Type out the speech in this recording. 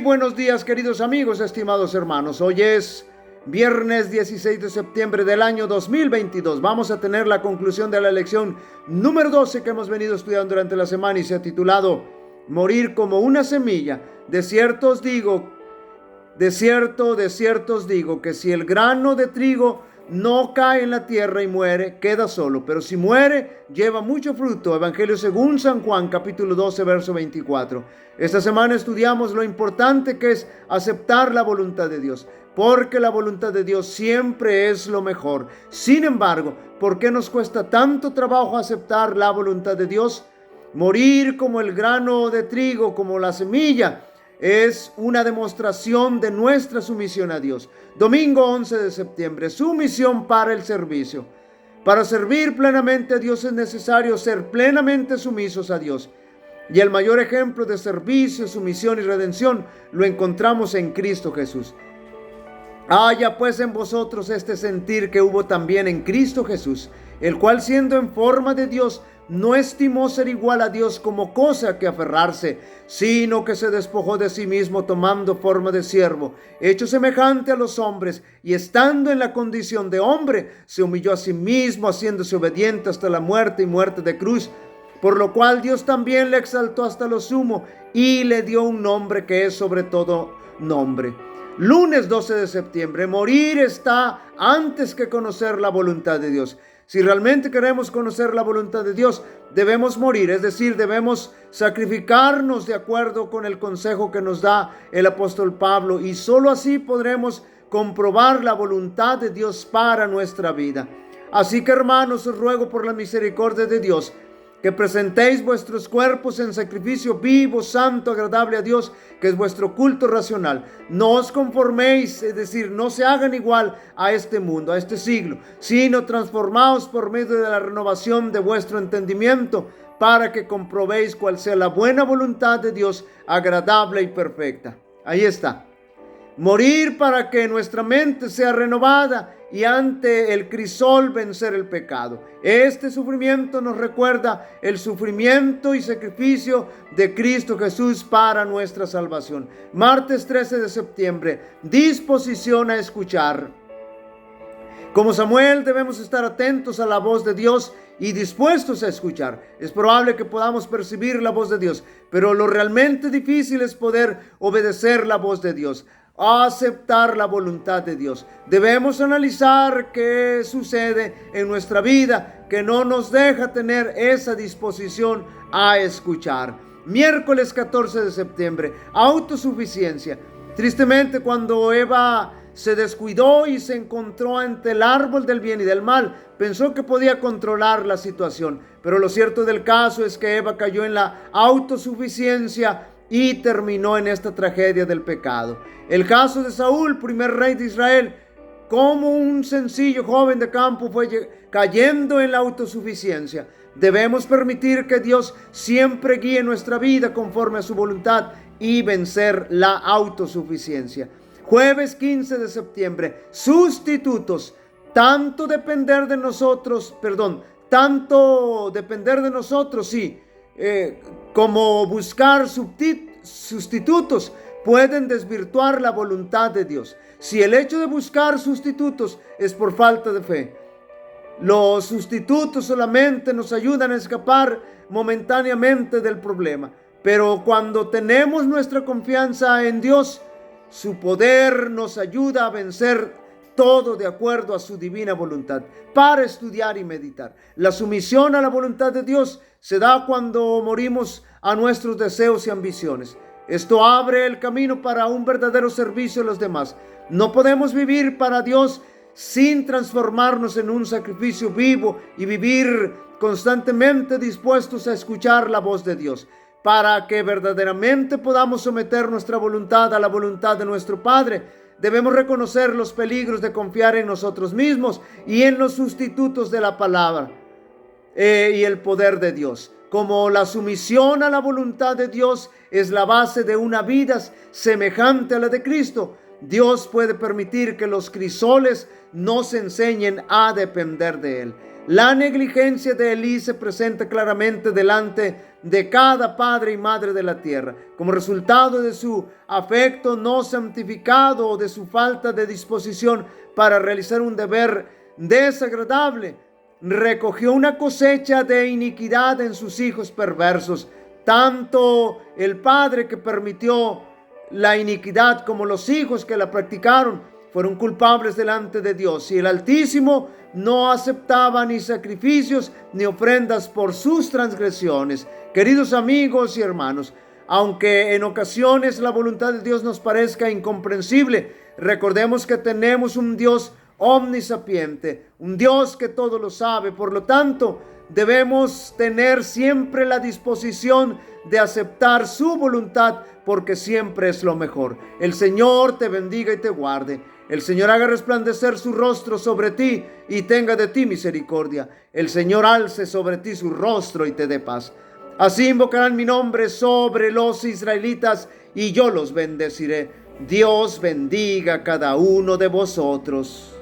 buenos días, queridos amigos, estimados hermanos. Hoy es viernes 16 de septiembre del año 2022. Vamos a tener la conclusión de la lección número 12 que hemos venido estudiando durante la semana y se ha titulado Morir como una semilla. De cierto os digo, de cierto os digo, que si el grano de trigo no cae en la tierra y muere, queda solo, pero si muere, lleva mucho fruto. Evangelio según San Juan, capítulo 12, verso 24. Esta semana estudiamos lo importante que es aceptar la voluntad de Dios, porque la voluntad de Dios siempre es lo mejor. Sin embargo, ¿por qué nos cuesta tanto trabajo aceptar la voluntad de Dios? Morir como el grano de trigo, como la semilla, es una demostración de nuestra sumisión a Dios. Domingo 11 de septiembre, sumisión para el servicio. Para servir plenamente a Dios es necesario ser plenamente sumisos a Dios. Y el mayor ejemplo de servicio, sumisión y redención lo encontramos en Cristo Jesús. Haya pues en vosotros este sentir que hubo también en Cristo Jesús, el cual siendo en forma de Dios, no estimó ser igual a Dios como cosa que aferrarse, sino que se despojó de sí mismo tomando forma de siervo, hecho semejante a los hombres, y estando en la condición de hombre, se humilló a sí mismo, haciéndose obediente hasta la muerte y muerte de cruz, por lo cual Dios también le exaltó hasta lo sumo y le dio un nombre que es sobre todo nombre. Lunes 12 de septiembre, morir está antes que conocer la voluntad de Dios. Si realmente queremos conocer la voluntad de Dios, debemos morir, es decir, debemos sacrificarnos de acuerdo con el consejo que nos da el apóstol Pablo, y solo así podremos comprobar la voluntad de Dios para nuestra vida. Así que, hermanos, os ruego por la misericordia de Dios que presentéis vuestros cuerpos en sacrificio vivo, santo, agradable a Dios, que es vuestro culto racional. No os conforméis, es decir, no se hagan igual a este mundo, a este siglo, sino transformaos por medio de la renovación de vuestro entendimiento, para que comprobéis cuál sea la buena voluntad de Dios, agradable y perfecta. Ahí está. Morir para que nuestra mente sea renovada y ante el crisol vencer el pecado. Este sufrimiento nos recuerda el sufrimiento y sacrificio de Cristo Jesús para nuestra salvación. Martes 13 de septiembre, disposición a escuchar. Como Samuel debemos estar atentos a la voz de Dios y dispuestos a escuchar. Es probable que podamos percibir la voz de Dios, pero lo realmente difícil es poder obedecer la voz de Dios, aceptar la voluntad de Dios. Debemos analizar qué sucede en nuestra vida que no nos deja tener esa disposición a escuchar. Miércoles 14 de septiembre, autosuficiencia. Tristemente, cuando Eva se descuidó y se encontró ante el árbol del bien y del mal, pensó que podía controlar la situación, pero lo cierto del caso es que Eva cayó en la autosuficiencia y terminó en esta tragedia del pecado. El caso de Saúl, primer rey de Israel, como un sencillo joven de campo fue cayendo en la autosuficiencia. Debemos permitir que Dios siempre guíe nuestra vida conforme a su voluntad y vencer la autosuficiencia. Jueves 15 de septiembre, sustitutos. Tanto depender de nosotros, sí, como buscar sustitutos pueden desvirtuar la voluntad de Dios. Si el hecho de buscar sustitutos es por falta de fe, los sustitutos solamente nos ayudan a escapar momentáneamente del problema, pero cuando tenemos nuestra confianza en Dios, su poder nos ayuda a vencer todo de acuerdo a su divina voluntad. Para estudiar y meditar, la sumisión a la voluntad de Dios se da cuando morimos a nuestros deseos y ambiciones. Esto abre el camino para un verdadero servicio a los demás. No podemos vivir para Dios sin transformarnos en un sacrificio vivo y vivir constantemente dispuestos a escuchar la voz de Dios. Para que verdaderamente podamos someter nuestra voluntad a la voluntad de nuestro Padre, debemos reconocer los peligros de confiar en nosotros mismos y en los sustitutos de la palabra y el poder de Dios. Como la sumisión a la voluntad de Dios es la base de una vida semejante a la de Cristo, Dios puede permitir que los crisoles nos enseñen a depender de Él. La negligencia de Elí se presenta claramente delante de cada padre y madre de la tierra. Como resultado de su afecto no santificado o de su falta de disposición para realizar un deber desagradable, recogió una cosecha de iniquidad en sus hijos perversos. Tanto el padre que permitió la iniquidad como los hijos que la practicaron fueron culpables delante de Dios, y el Altísimo no aceptaba ni sacrificios ni ofrendas por sus transgresiones. Queridos amigos y hermanos, aunque en ocasiones la voluntad de Dios nos parezca incomprensible, recordemos que tenemos un Dios omnisapiente, un Dios que todo lo sabe. Por lo tanto, debemos tener siempre la disposición de aceptar su voluntad, porque siempre es lo mejor. El Señor te bendiga y te guarde. El Señor haga resplandecer su rostro sobre ti y tenga de ti misericordia. El Señor alce sobre ti su rostro y te dé paz. Así invocarán mi nombre sobre los israelitas y yo los bendeciré. Dios bendiga a cada uno de vosotros.